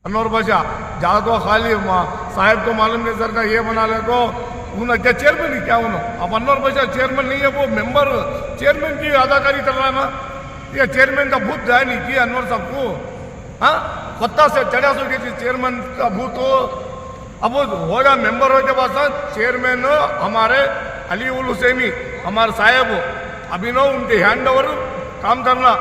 अनवर बादशाह जहाँ तो खाली साहब तो मालूम नहीं सर का ये बना ले तो उन क्या चेयरमैन ही क्या उन्होंने अब अनवर बादशाह चेयरमैन नहीं है वो मेंबर चेयरमैन की अदाकारी कर रहा है ना ये चेयरमैन का भूत जाए नहीं किया अनवर साहब को हाँ पत्ता से चढ़ा सो के चेयरमैन का भूत हो अब वो होगा मेंबर हो के पास चेयरमैन हमारे अली उल हुसैनी हमारे साहब अभिनव उनके हैंड ओवर काम करना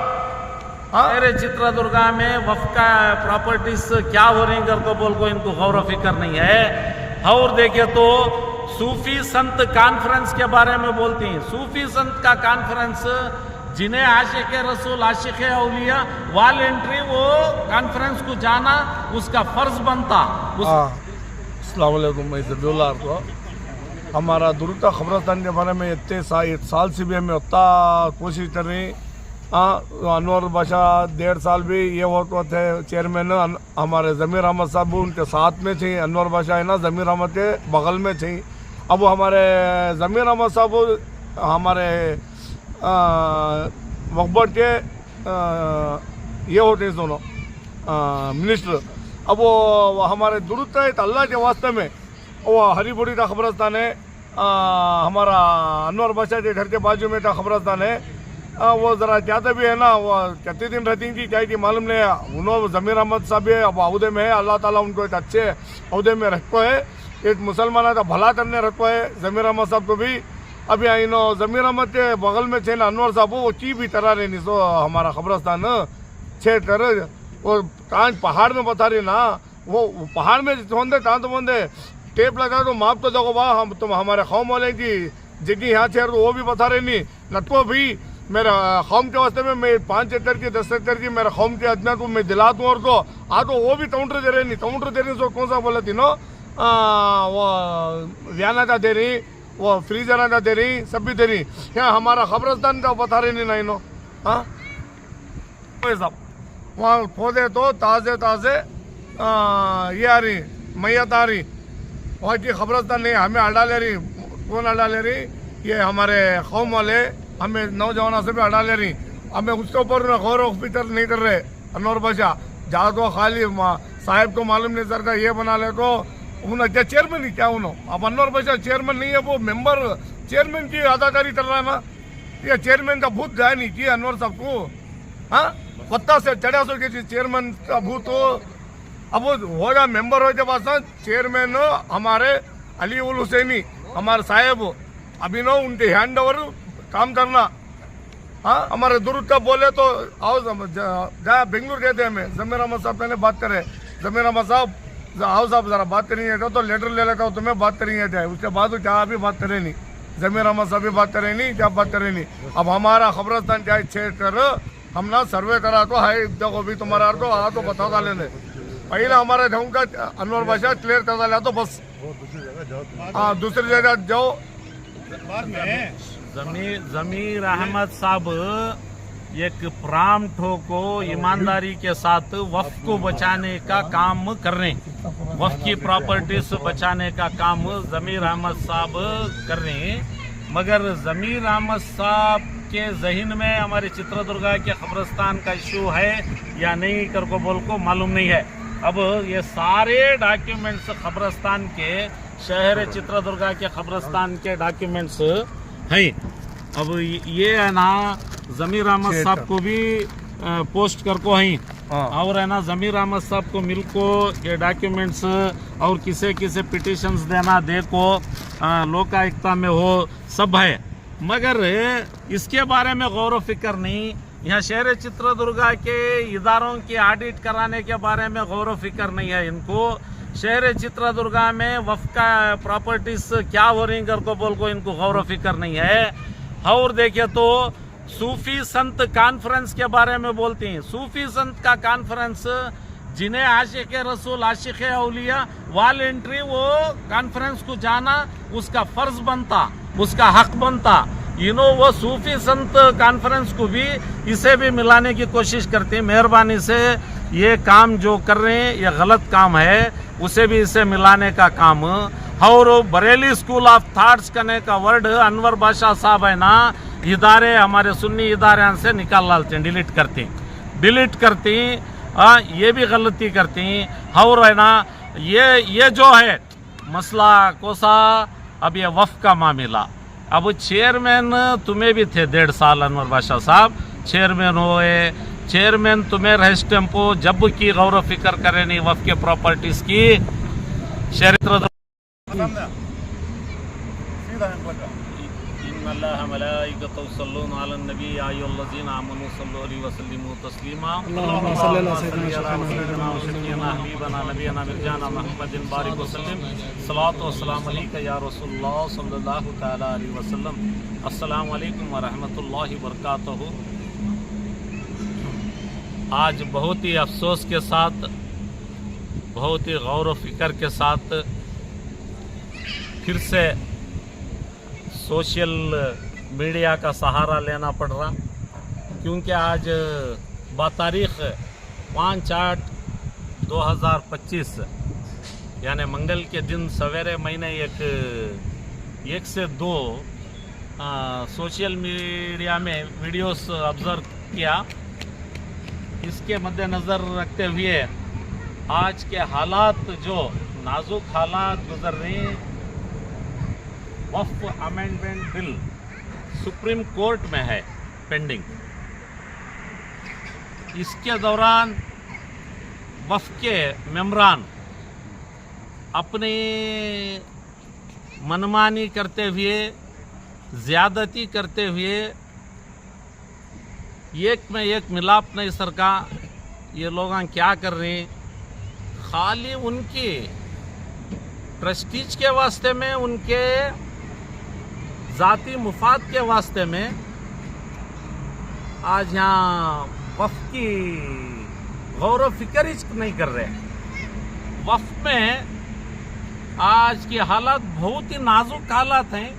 मेरे चित्रदुर्गा में वफ का प्रॉपर्टीज क्या हो रही घर को बोल को इनको गौर फिक्र नहीं है। और देखिए तो सूफी संत कॉन्फ्रेंस के बारे में बोलती हैं। सूफी संत का कॉन्फ्रेंस जिन्हें आशिक रसूल आशिक औलिया वॉलंटरी वो कॉन्फ्रेंस को जाना उसका फर्ज बनता। अस्सलाम वालेकुम मैं ज़बीउल्लाह को हमारा दुरुता खबरस्तान के बारे में इतने साल से भी हमें उतना कोशिश कर रही अनवर बादशाह 1.5 साल भी ये वो थे चेयरमैन हमारे ज़मीर अहमद साहब उनके साथ में थी अनवर बादशाह है ना ज़मीर अहमद के बगल में थी। अब हमारे ज़मीर अहमद साहब हमारे वक्फ के ये होते हैं दोनों मिनिस्टर। अब वो हमारे दुरुस्त है तो अल्लाह के वास्ते में वो हरीबुड़ी का खबरस्तान है हमारा अनवर बादशाह के घर के बाजू में का खबरस्तान है वो ज़रा चाहते भी है ना वो कितने दिन रहती थी क्या कि मालूम नहीं है उन्होंने ज़मीर अहमद साहब है अब अहदे में है अल्लाह ताला उनको एक अच्छे अहदे में रखो है एक मुसलमान का भला करने रखो है ज़मीर अहमद साहब को भी। अभी इनो ज़मीर अहमद के बगल में थे ना अनवर साहब वो ची भी तरह रही सो हमारा खबरस्तान छे तर वो कहाँ पहाड़ में बता रही ना वो पहाड़ में होंगे कहाँ तो बोंदे टेप लगा तो माप तो देखो वाह हम तुम हमारे कौम वाले की जगह यहाँ छे वो भी बता रहे नहीं नटको भी मेरा कौम के वास्ते में मैं 5 एकड़ की 10 एकड़ की मेरा कौम के अदना को मैं दिला दूँ और को तो वो भी काउंटर दे रहे नहीं काउंटर दे रही सो कौन सा बोला थी नो वो व्याना का दे रही वो फ्रीजर का दे रही सब भी दे रही यहाँ हमारा खबरस्तान का बता रहे नहीं ना इनो हाँ सब वहाँ पौधे तो ताज़े ताज़े ये आ रही मैयत आ रही वहाँ की खबरस्तान नहीं हमें अड़ा ले रही कौन अड़ा ले रही ये हमारे कौम वाले हमें नौजवानों से भी हटा ले रही हमें उसके ऊपर गौर फिक्र नहीं कर रहे अनवर बादशाह जहाँ तो खाली साहब तो मालूम नहीं सर का ये बना ले तो उन क्या चेयरमैन ही क्या उन्होंने अब अनवर बादशाह चेयरमैन नहीं है वो मेंबर चेयरमैन की अदाकारी कर रहा है ना ये चेयरमैन का भूत जाए नहीं किया अनवर साहब को हाँ पत्ता से चढ़ा सो के चेयरमैन का भूत हो अब वो होगा मेंबर हो के पास चेयरमैन हमारे अली उल हुसैनी हमारे साहब अभिनव उनके हैंड ओवर काम करना हाँ हमारे दुरुस्त का बोले तो आओ जहाँ बेंगलुरु गए थे हमें ज़मीर अहमद साहब पहले बात करें ज़मीर अहमद साहब आओ साहब ज़रा बात करेंगे तो लेटर ले लेता हूँ तुम्हें बात करेंगे थे उसके बाद क्या भी बात करें नहीं ज़मीर अहमद साहब भी बात करें नहीं क्या बात करें नहीं। अब हमारा खबरस्तान क्या छे कर हम ना सर्वे करा तो है देखो भी तुम्हारा तो तो बता डाले पहले हमारे ढंग का अनवर बादशाह क्लियर कर डाला तो बस हाँ दूसरी जगह जाओ। ज़मीर अहमद साहब एक प्रांत को ईमानदारी के साथ वक्फ को बचाने का काम कर रहे हैं। वक्फ की प्रॉपर्टीज बचाने का काम ज़मीर अहमद साहब कर रहे हैं मगर ज़मीर अहमद साहब के जहन में हमारे चित्रदुर्गा के खबरस्तान का इशू है या नहीं कर को बोल को मालूम नहीं है। अब ये सारे डॉक्यूमेंट्स खबरस्तान के शहर चित्रदुर्गा के खबरस्तान के डॉक्यूमेंट्स हैं। अब ये है ना ज़मीर अहमद साहब को भी पोस्ट कर को हैं और है ना ज़मीर अहमद साहब को मिल को ये डॉक्यूमेंट्स और किसे किसे पिटिशंस देना देखो लोकायुक्ता में हो सब है मगर इसके बारे में गौर फिक्र नहीं। यहाँ शहर चित्रदुर्गा के इदारों की ऑडिट कराने के बारे में गौर फिक्र नहीं है इनको। शहर चित्रदुर्गा में वफ का प्रॉपर्टीज क्या हो रही घर को बोल को इनको गौर फिक्र नहीं है। और देखिए तो सूफी संत कॉन्फ्रेंस के बारे में बोलती हैं। सूफी संत का कॉन्फ्रेंस जिन्हें आशिक रसूल आशिक औलिया वॉलंटरी वो कॉन्फ्रेंस को जाना उसका फर्ज बनता उसका हक बनता। वो सूफी संत कॉन्फ्रेंस को भी इसे भी मिलाने की कोशिश करती है। मेहरबानी से ये काम जो कर रहे हैं ये गलत काम है उसे भी इसे मिलाने का काम। और बरेली स्कूल ऑफ थॉट्स करने का वर्ड अनवर बादशाह साहब है ना इदारे हमारे सुन्नी इदारे से निकाल डालते हैं डिलीट करती ये भी गलती करती। और है ना ये जो है मसला कोसा, अब ये वफ का मामला, अब चेयरमैन तुम्हें भी थे 1.5 साल, अनवर बादशाह साहब चेयरमैन हुए, चेयरमैन तुम्हें रहिस टेम्पो जब की गौर फिक्र करे नहीं वफ के प्रॉपर्टीज की चरित्र इन्नल्लाह मलाइकतहु युसल्लूना अलन नबी या अय्युहल्लज़ीना आमनू सल्लु अलैहि वसल्लिमू तस्लीमा अल्लाहुम्मा सल्लि अला सय्यिदिना व शफीना हबीबना नबीना मिर्जाना मुहम्मदिन बारिक वसल्लम सलातो व सलाम अलैका या रसूलुल्लाह सल्लल्लाहु तआला अलैहि वसल्लम। अस्सलामु अलैकुम व रहमतुल्लाहि व बरकातहू। आज बहुत ही अफसोस के साथ, बहुत ही गौर व फिक्र के साथ फिर से सोशल मीडिया का सहारा लेना पड़ रहा, क्योंकि आज बातारीख 5/8/2025 यानी मंगल के दिन सवेरे मैंने एक से दो सोशल मीडिया में वीडियोस ऑब्जर्व किया। इसके मद्देनज़र रखते हुए आज के हालात, जो नाजुक हालात गुजर रहे हैं, वक्फ अमेंडमेंट बिल सुप्रीम कोर्ट में है पेंडिंग। इसके दौरान वक्फ के मेंबरान अपनी मनमानी करते हुए, ज़्यादती करते हुए, एक में एक मिलाप नहीं सरका, ये लोग क्या कर रहे हैं, खाली उनकी प्रेस्टीज के वास्ते में, उनके ज़ाती मुफाद के वास्ते में आज यहाँ वफ़ की गौर व फिक्र नहीं कर रहे। वफ़ में आज की हालात बहुत ही नाजुक हालात हैं।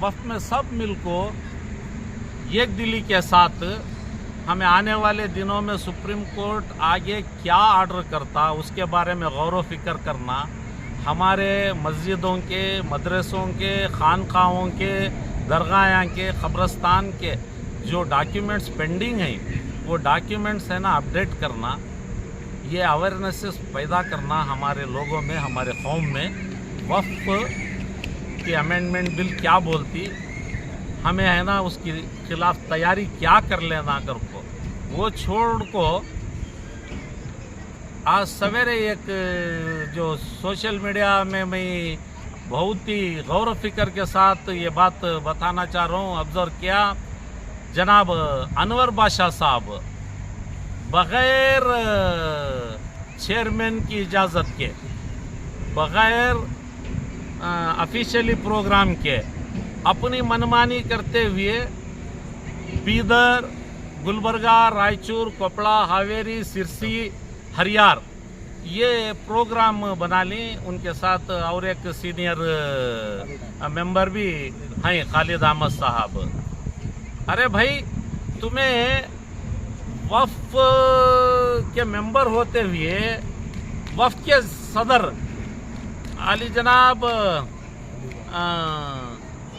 वफ़ में सब मिलको एक दिली के साथ हमें आने वाले दिनों में सुप्रीम कोर्ट आगे क्या ऑर्डर करता उसके बारे में गौर व फिक्र करना, हमारे मस्जिदों के, मदरसों के, खानकाहों के, दरगाह के, कब्रस्तान के जो डॉक्यूमेंट्स पेंडिंग हैं वो डॉक्यूमेंट्स है ना अपडेट करना, ये अवेयरनेसेस पैदा करना हमारे लोगों में, हमारे कौम में वक्फ की अमेंडमेंट बिल क्या बोलती, हमें है ना उसके खिलाफ तैयारी क्या कर लेना कर को, वो छोड़ को आज सवेरे एक जो सोशल मीडिया में मैं बहुत ही गौर व फिक्र के साथ ये बात बताना चाह रहा हूँ, ऑब्जर्व किया, जनाब अनवर बादशाह साहब बग़ैर चेयरमैन की इजाज़त के, बग़ैर ऑफिशियली प्रोग्राम के अपनी मनमानी करते हुए बीदर, गुलबर्गा, रायचूर, कोपड़ा, हावेरी, सिरसी, हरियार ये प्रोग्राम बना ली। उनके साथ और एक सीनियर मेंबर भी हैं, खालिद अहमद साहब। अरे भाई, तुम्हें वफ़ के मेंबर होते हुए वफ़ के सदर अली जनाब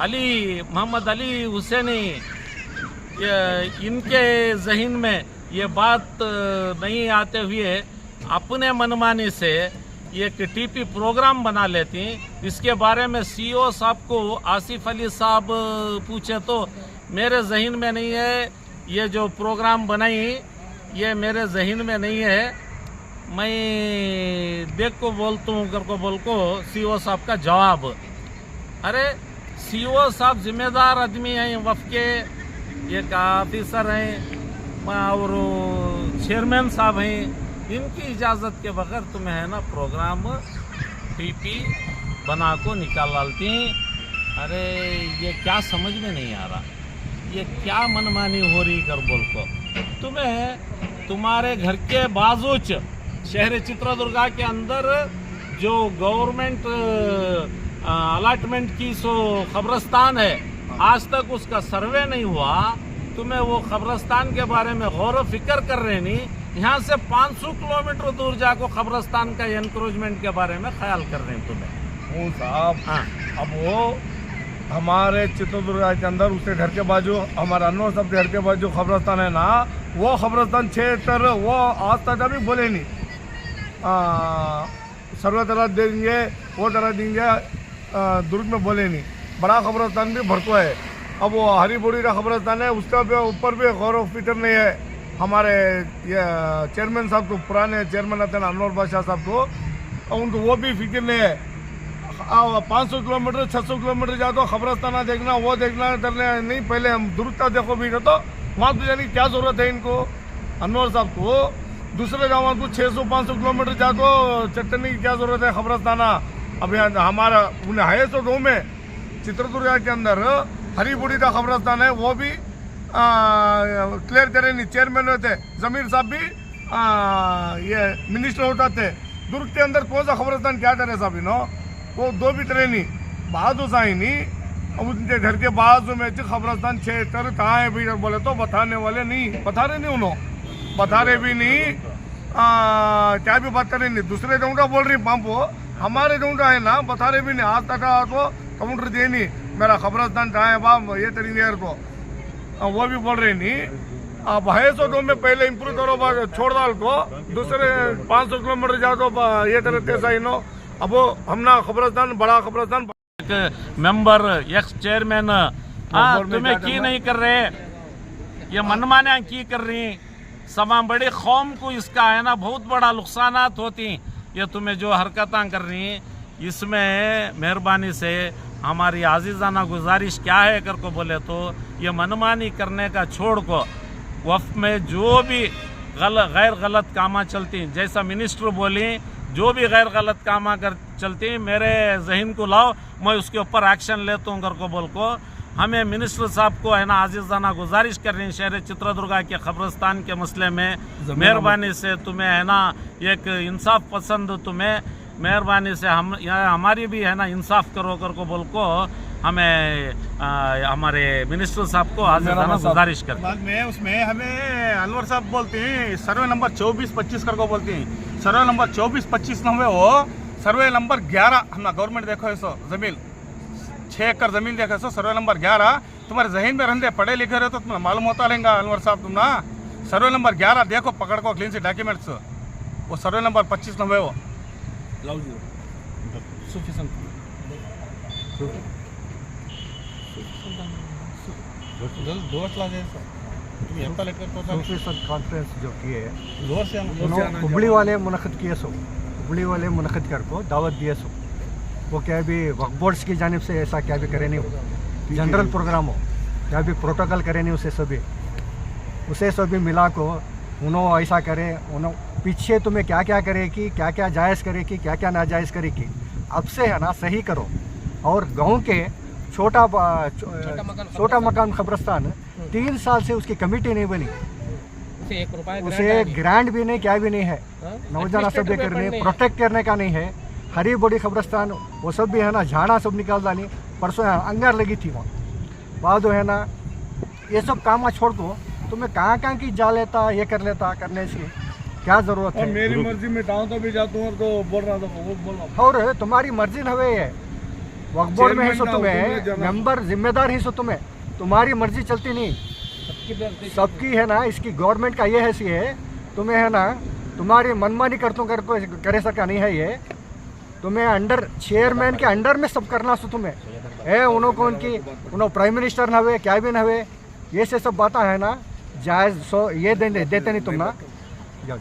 अली मोहम्मद अली हुसैनी, इनके जहन में ये बात नहीं आते हुए अपने मनमानी से एक टीपी प्रोग्राम बना लेती। इसके बारे में सीईओ साहब को आसिफ अली साहब पूछे तो मेरे जहन में नहीं है, ये जो प्रोग्राम बनाई ये मेरे जहन में नहीं है, मैं देख को बोलता हूँ कर को बोल को सीईओ साहब का जवाब। अरे सीईओ साहब जिम्मेदार आदमी हैं वफ़ के, एक ऑफिसर हैं और चेयरमैन साहब हैं, इनकी इजाज़त के बगैर तुम्हें है ना प्रोग्राम टीपी बना को निकाल डालती। अरे ये क्या समझ में नहीं आ रहा, ये क्या मनमानी हो रही कर बोल को। तुम्हें तुम्हारे घर के बाजूच शहर चित्रदुर्गा के अंदर जो गवर्नमेंट अलॉटमेंट की सो कब्रस्तान है, आज तक उसका सर्वे नहीं हुआ। तुम्हें वो कब्रस्तान के बारे में गौर व फिक्र कर रहे नहीं, यहाँ से 500 किलोमीटर दूर जाको कब्रस्तान का एनक्रोचमेंट के बारे में ख्याल कर रहे हैं तुम्हें। हूँ साहब, अब वो हमारे चित्रदुर्गा के अंदर उसके घर के बाजू, हमारा अनवर साहब के घर के बाजू कब्रस्तान है ना, वो कब्रस्तान क्षेत्र वो आज तक अभी बोले नहीं। सर्वे तरह देंगे, वो तरह देंगे, दुर्ग में बोले नहीं। बड़ा खबरस्तान भी भरतो है। अब वो हरी बोड़ी का खबरस्तान है, उसका भी ऊपर भी गौर ऑफ फिक्र नहीं है। हमारे ये चेयरमैन साहब तो पुराने चेयरमैन आते हैं अनवर बादशाह साहब को, उनको वो भी फिक्र नहीं है। 500 किलोमीटर 600 किलोमीटर जा तो खबरस्ताना देखना, वो देखना करने नहीं, पहले हम दुरुस्ता देखो भी तो वहाँ तो यानी क्या जरूरत है इनको अनवर साहब को। दूसरे गाँव को 600-500 किलोमीटर जा तो चट्टनी की क्या जरूरत है खबरस्ताना। अब यहाँ हमारा उन्हें है तो गाँव में चित्रदुर्ग के अंदर हरीबुड़ी का खबरस्तान है, वो भी क्लियर करे नहीं। चेयरमैन होते जमीर साहब भी ये मिनिस्टर होता थे। दुर्ग के अंदर कौन सा खबरस्तान क्या करे साहब नो, वो दो भी तरह नहीं बाजू सा ही नहीं। अब उनके घर के बाजू में खबरस्तान 6 एकड़ कहाँ है भी बोले तो बताने वाले नहीं, बता रहे नहीं उन्होंने, बता रहे भी नहीं, क्या भी बात करे नहीं। दूसरे जगह बोल रही पाम्पो, हमारे जगह है ना बता रहे भी नहीं। आज तक तो काउंटर दिए नहीं, मेरा खबरस्तान कहाँ है बाप ये तरीके को, वो भी बोल रहे नहीं। अब है सो तो में पहले इम्प्रूव करो छोड़ डाल को, दूसरे 500 किलोमीटर जा तो ये तरह कैसा ही नो। अब वो हम ना खबरस्तान बड़ा खबरस्तान मेंबर एक्स चेयरमैन तुम्हें की नहीं कर रहे, ये मनमाने की कर रही। समा बड़ी कौम को इसका है ना बहुत बड़ा नुकसानात होती। ये तुम्हें जो हरकतें कर रही, इसमें मेहरबानी से हमारी आजीज़ाना गुजारिश क्या है कर को बोले तो ये मनमानी करने का छोड़ को वफ़ में जो भी गैर गलत कामा चलती, जैसा मिनिस्टर बोली जो भी गैर गलत कामा कर चलती मेरे जहन को लाओ, मैं उसके ऊपर एक्शन लेता हूँ कर को बोल को। हमें मिनिस्टर साहब को है ना आजीज़ाना गुजारिश कर रही शहर चित्रदुर्गा के खबरस्तान के मसले में मेहरबानी से तुम्हें है ना एक इंसाफ पसंद, तुम्हें मेहरबानी से हम हमारी भी है ना इंसाफ करो कर को बोल को हमें हमारे मिनिस्टर साहब को आजीज़ाना गुजारिश कर। बाद में उसमें हमें अनवर साहब बोलते हैं सर्वे नंबर 24-25 कर को बोलते हैं। सर्वे नंबर 24-25 न हुए वो सर्वे नंबर 11 हम गवर्नमेंट देखो ऐसो जमीन 6 एकड़ जमीन देखो सो सर्वे नंबर 11 तुम्हारे जहन में रहते पढ़े लिखे रहे तो तुम्हें मालूम होता रहेगा अनवर साहब तुम ना। सर्वे नंबर 11 देखो पकड़ को क्लीन सी डॉक्यूमेंट्स, वो सर्वे नंबर 25 न हुए वो कॉन्फ्रेंस जो किए हुबली वाले मुनक़िद किए सो, हुबली वाले मुनक़िद कर को दावत दिए सो, वो क्या भी वक्फ बोर्ड्स की जानिब से ऐसा क्या भी करे नहीं हो, जनरल प्रोग्राम हो क्या भी प्रोटोकॉल करे नहीं उसे सभी मिला को उन्होंने ऐसा करे। उन्होंने पीछे तुम्हें क्या क्या करे कि क्या क्या जायज़ करे कि क्या क्या नाजायज़ करे कि अब से है ना सही करो। और गांव के छोटा मकान खबरस्तान 3 साल से उसकी कमेटी नहीं बनी, उसे ग्रांट भी नहीं क्या भी नहीं है, नौजवान सब करने प्रोटेक्ट करने का नहीं है। हरी बड़ी खबरस्तान वो सब भी है ना झाड़ा सब निकाल डाली, परसों अंगार लगी थी वहाँ बाद है ना। ये सब काम छोड़ दो, तुम्हें कहाँ की जा लेता ये कर लेता, करने से क्या जरूरत है। मेरी मर्जी में गाँव तो भी जाता हूँ तो बोल रहा था वो बोल रहा। और तुम्हारी मर्जी न हुए है, वक्फ बोर्ड में है सो तुम्हें मेंबर जिम्मेदार ही सो तुम्हें, तुम्हारी मर्जी चलती नहीं, सबकी है ना। इसकी गवर्नमेंट का ये हैसियत है, तुम्हें है ना तुम्हारी मनमानी करे सका नहीं है। ये तुम्हें अंडर चेयरमैन के अंडर में सब करना सो तुम्हें है। उन्होंने प्राइम मिनिस्टर न हुए क्या भी न हुए, ये से सब बातें है ना जायज़ सो ये देते नहीं तुम ना जाओ।